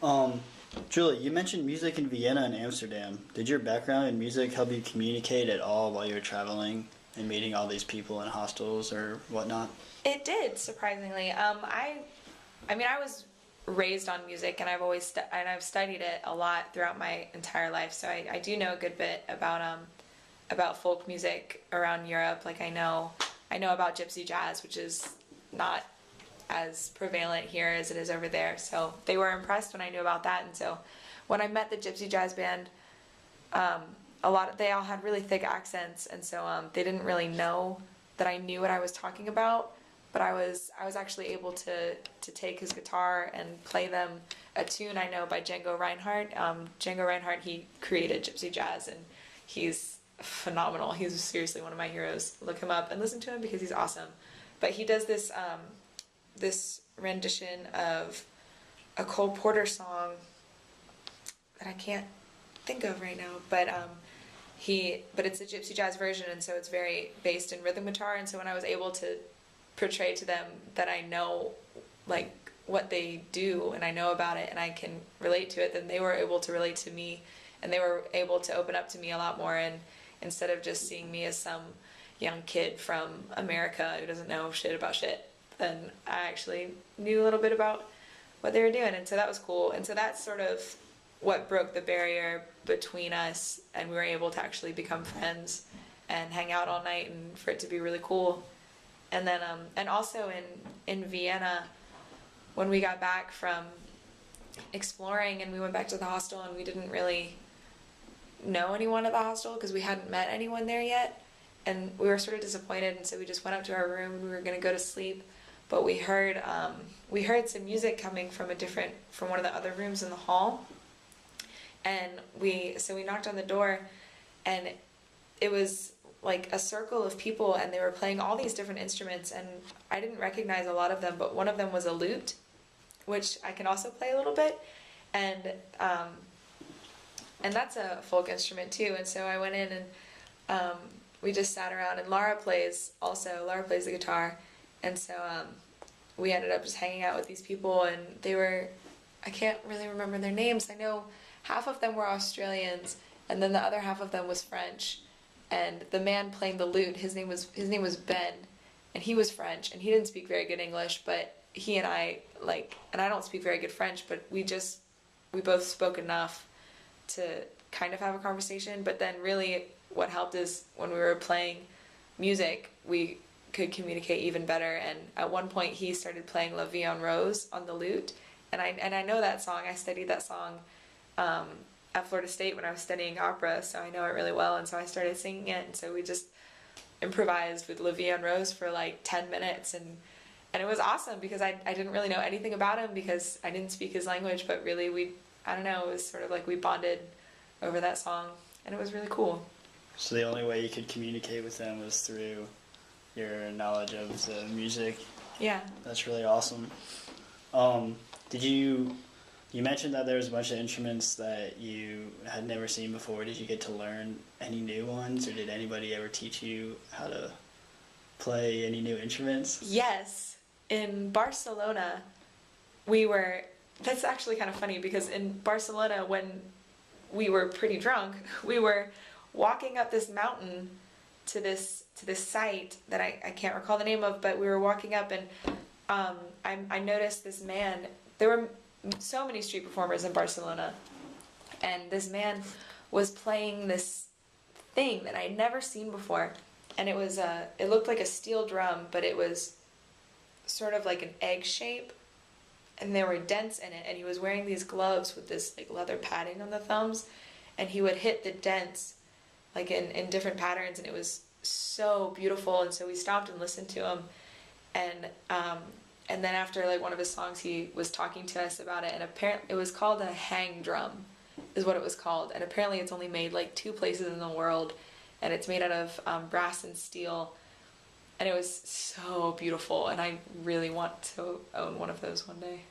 Um, Julie, you mentioned music in Vienna and Amsterdam. Did your background in music help you communicate at all while you were traveling and meeting all these people in hostels or whatnot? It did, surprisingly. I mean, I was raised on music, and I've studied it a lot throughout my entire life. So I do know a good bit about folk music around Europe. Like I know about gypsy jazz, which is not as prevalent here as it is over there. So they were impressed when I knew about that, and so when I met the gypsy jazz band, um, they all had really thick accents, and so they didn't really know that I knew what I was talking about. But I was actually able to take his guitar and play them a tune I know by Django Reinhardt. Django Reinhardt, he created gypsy jazz, and he's phenomenal. He's seriously one of my heroes. Look him up and listen to him because he's awesome. But he does this rendition of a Cole Porter song that I can't think of right now, but it's a gypsy jazz version, and so it's very based in rhythm guitar. And so when I was able to portray to them that I know like what they do and I know about it and I can relate to it, then they were able to relate to me, and they were able to open up to me a lot more. And instead of just seeing me as some young kid from America who doesn't know shit about shit, then I actually knew a little bit about what they were doing, and so that was cool. And so that's sort of what broke the barrier between us, and we were able to actually become friends and hang out all night, and for it to be really cool. And then and also in Vienna, when we got back from exploring and we went back to the hostel, and we didn't really know anyone at the hostel because we hadn't met anyone there yet, and we were sort of disappointed, and so we just went up to our room and we were going to go to sleep. But we heard some music coming from from one of the other rooms in the hall, and we knocked on the door, and it was like a circle of people, and they were playing all these different instruments, and I didn't recognize a lot of them, but one of them was a lute, which I can also play a little bit, and that's a folk instrument too. And so I went in, and we just sat around, and Laura plays the guitar, and so we ended up just hanging out with these people, and I can't really remember their names. I know half of them were Australians, and then the other half of them was French. And the man playing the lute, his name was Ben, and he was French, and he didn't speak very good English, but he and I and I don't speak very good French, but we both spoke enough to kind of have a conversation. But then really what helped is when we were playing music, we could communicate even better. And at one point he started playing La Vie en Rose on the lute, and I know that song. I studied that song at Florida State when I was studying opera, so I know it really well, and so I started singing it, and so we just improvised with La Vie en Rose for like 10 minutes, and it was awesome because I didn't really know anything about him because I didn't speak his language, but really I don't know, it was sort of like we bonded over that song, and it was really cool. So the only way you could communicate with them was through your knowledge of the music. Yeah. That's really awesome. Did you mentioned that there was a bunch of instruments that you had never seen before. Did you get to learn any new ones, or did anybody ever teach you how to play any new instruments? Yes. In Barcelona, that's actually kind of funny because in Barcelona, when we were pretty drunk, we were walking up this mountain to this site that I can't recall the name of, but we were walking up, and I noticed this man. There were so many street performers in Barcelona, and this man was playing this thing that I had never seen before, and it looked like a steel drum, but it was sort of like an egg shape, and there were dents in it, and he was wearing these gloves with this like leather padding on the thumbs, and he would hit the dents like in different patterns, and it was so beautiful. And so we stopped and listened to him, and then after like one of his songs, he was talking to us about it, and apparently it was called a hang drum, is what it was called, and apparently it's only made like 2 places in the world, and it's made out of brass and steel, and it was so beautiful, and I really want to own one of those one day.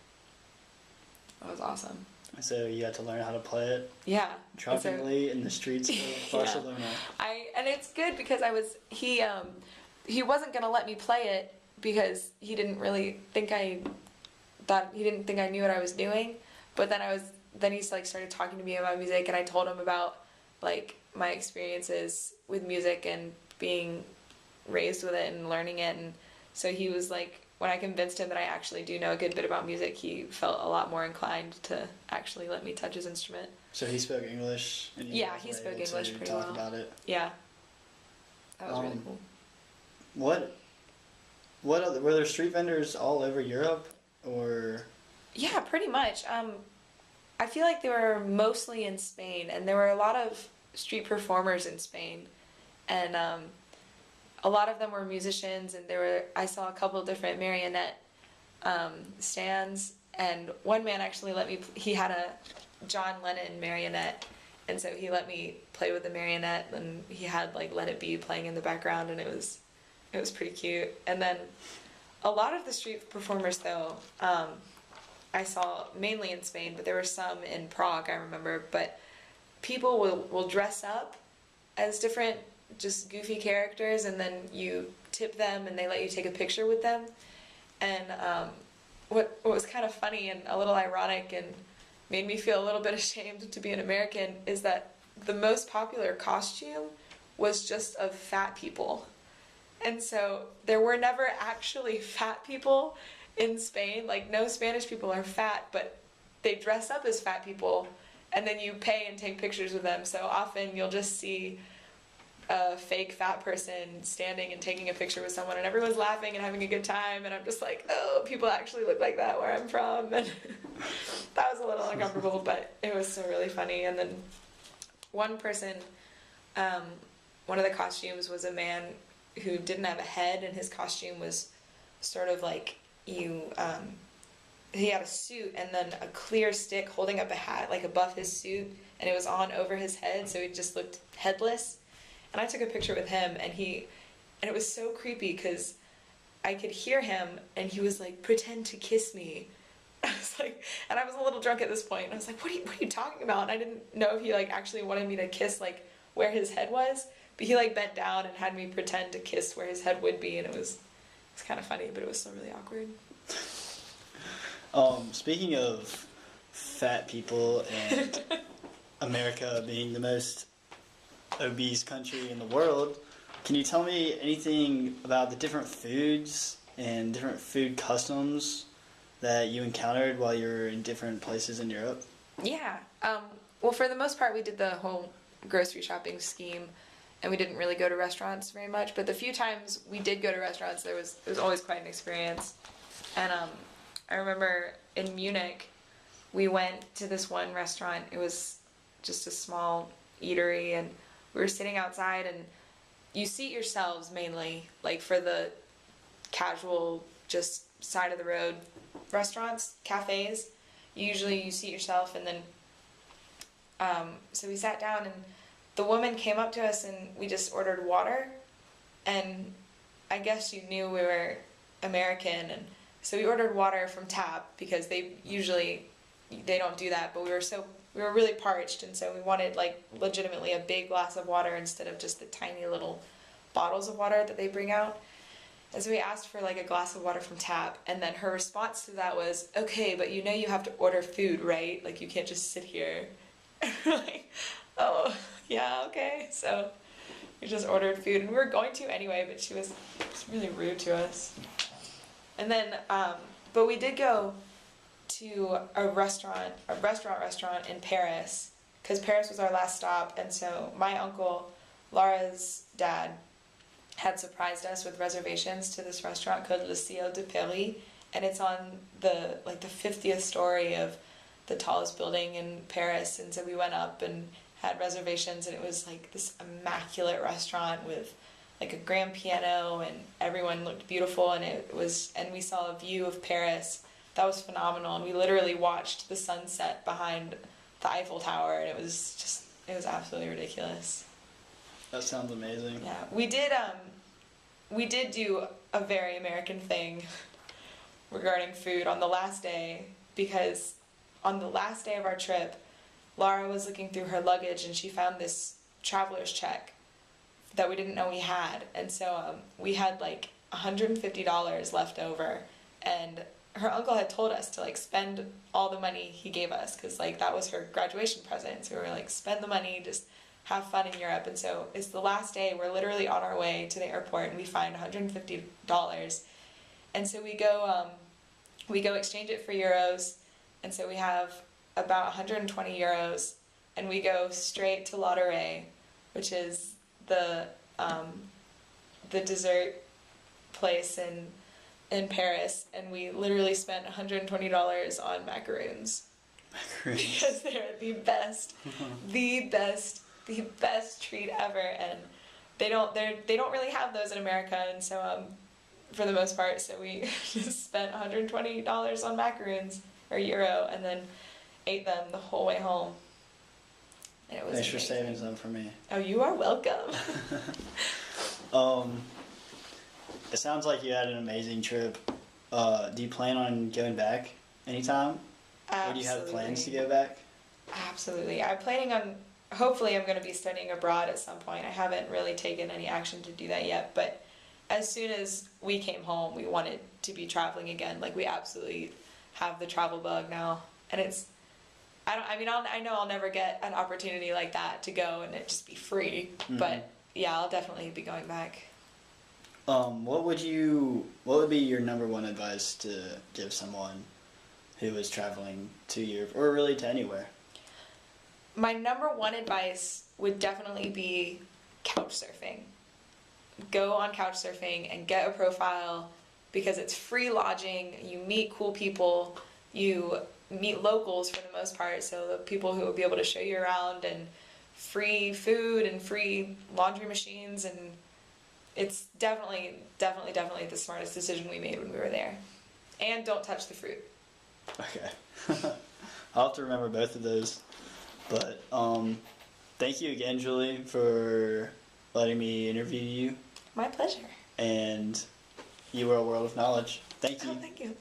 That was awesome. So you got to learn how to play it? Yeah. Drunkenly in the streets of Barcelona. Yeah. And it's good because he wasn't gonna let me play it because he didn't think I knew what I was doing, But then he like started talking to me about music, and I told him about like my experiences with music and being raised with it and learning it. And so he was like, when I convinced him that I actually do know a good bit about music, he felt a lot more inclined to actually let me touch his instrument. So he spoke English? And Yeah, he spoke English pretty well. Talk about it? Yeah. That was really cool. What other, were there street vendors all over Europe, or? Yeah, pretty much. I feel like they were mostly in Spain, and there were a lot of street performers in Spain, and a lot of them were musicians, and I saw a couple different marionette stands, and one man actually let me. He had a John Lennon marionette, and so he let me play with the marionette, and he had like Let It Be playing in the background, and it was pretty cute. And then a lot of the street performers, though, I saw mainly in Spain, but there were some in Prague, I remember. But people will dress up as different, just goofy characters, and then you tip them, and they let you take a picture with them. And what was kind of funny and a little ironic and made me feel a little bit ashamed to be an American is that the most popular costume was just of fat people. And so there were never actually fat people in Spain. Like, no Spanish people are fat, but they dress up as fat people, and then you pay and take pictures with them. So often you'll just see a fake fat person standing and taking a picture with someone, and everyone's laughing and having a good time, and I'm just like, oh, people actually look like that where I'm from. And that was a little uncomfortable, but it was still really funny. And then one person, one of the costumes was a man who didn't have a head, and his costume was sort of like he had a suit and then a clear stick holding up a hat like above his suit, and it was on over his head, so he just looked headless. And I took a picture with him, and it was so creepy because I could hear him, and he was like, pretend to kiss me. I was like, and I was a little drunk at this point, and I was like, what are you talking about? And I didn't know if he like actually wanted me to kiss like where his head was, but he like bent down and had me pretend to kiss where his head would be, and it was kind of funny, but it was still really awkward. Speaking of fat people and America being the most obese country in the world, can you tell me anything about the different foods and different food customs that you encountered while you were in different places in Europe? Yeah. Well, for the most part, we did the whole grocery shopping scheme, and we didn't really go to restaurants very much. But the few times we did go to restaurants, it was always quite an experience. And I remember in Munich, we went to this one restaurant. It was just a small eatery, and we were sitting outside, and you seat yourselves mainly, like for the casual, just side of the road restaurants, cafes. Usually you seat yourself, and then so we sat down, and the woman came up to us, and we just ordered water, and I guess she knew we were American, and so we ordered water from tap because they don't do that, but we were really parched, and so we wanted like legitimately a big glass of water instead of just the tiny little bottles of water that they bring out. And so we asked for like a glass of water from tap, and then her response to that was, okay, but you know you have to order food, right? Like you can't just sit here. Like, oh, yeah, okay. So we just ordered food, and we were going to anyway, but she was really rude to us. And then, but we did go to a restaurant in Paris, because Paris was our last stop, and so my uncle, Laura's dad, had surprised us with reservations to this restaurant called Le Ciel de Paris, and it's on the 50th story of the tallest building in Paris, and so we went up and had reservations, and it was like this immaculate restaurant with like a grand piano, and everyone looked beautiful, and and we saw a view of Paris that was phenomenal, and we literally watched the sunset behind the Eiffel Tower, and it was absolutely ridiculous. That sounds amazing. Yeah, we did do a very American thing regarding food on the last day, because on the last day of our trip, Laura was looking through her luggage, and she found this traveler's check that we didn't know we had, and so we had like $150 left over, and her uncle had told us to like spend all the money he gave us because like that was her graduation present. So we were like, spend the money, just have fun in Europe. And so it's the last day. We're literally on our way to the airport, and we find $150, and so we go exchange it for euros, and so we have about 120 euros, and we go straight to Ladurée, which is the dessert place in Paris, and we literally spent $120 on macaroons. Because they're the best, the best treat ever, and they don't really have those in America, and so for the most part, so we just spent $120 on macaroons or euro, and then ate them the whole way home. And it was Thanks amazing. for saving some for me. Oh, you are welcome. It sounds like you had an amazing trip. Do you plan on going back anytime? Absolutely. Or do you have plans to go back? Absolutely. I'm planning on, hopefully I'm going to be studying abroad at some point. I haven't really taken any action to do that yet, but as soon as we came home, we wanted to be traveling again. Like, we absolutely have the travel bug now. And it's, I know I'll never get an opportunity like that to go and it just be free. Mm-hmm. But yeah, I'll definitely be going back. What would be your number one advice to give someone who is traveling to Europe or really to anywhere? My number one advice would definitely be couch surfing. Go on couch surfing and get a profile because it's free lodging, you meet cool people, you meet locals for the most part, so the people who will be able to show you around, and free food and free laundry machines, and it's definitely the smartest decision we made when we were there. And don't touch the fruit. Okay. I'll have to remember both of those. But thank you again, Julie, for letting me interview you. My pleasure. And you were a world of knowledge. Thank you. Oh, thank you.